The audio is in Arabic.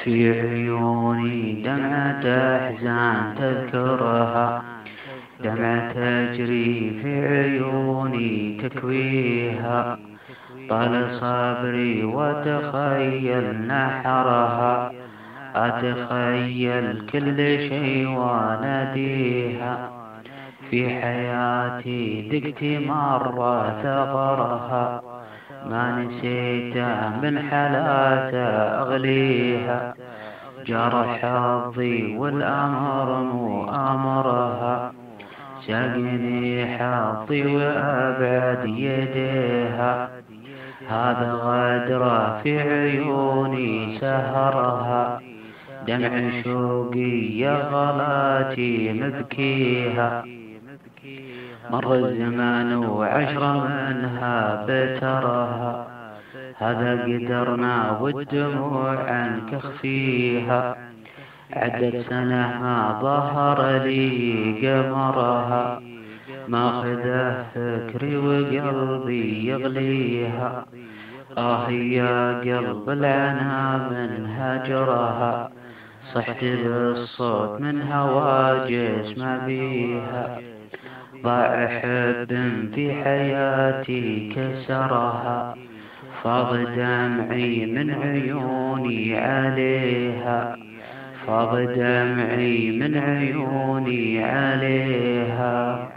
في عيوني دمعة أحزان تذكرها، دمعة تجري في عيوني تكويها. طال صبري وتخيل نحرها، أتخيل كل شيء واناديها. في حياتي ذقت مرة ثغرها، ما نسيته من حلاته أغليها. جرى حظي والأمر مؤامرها، ساقني حظي وأبعد يديها. هذا غدرة في عيوني سهرها، دمع شوقي يا غلاتي مبكيها. مر الزمان وعشرة منها بترها، هذا قدرنا والدموع عنك اخفيها. عدت سنة ما ظهر لي قمرها، ماخذه فكري وقلبي يغليها. يا قلب العنا من هجرها، صحت بالصوت من هواجس ما بيها. ضاع حب في حياتي كسرها، فاض دمعي من عيوني عليها، فاض دمعي من عيوني عليها.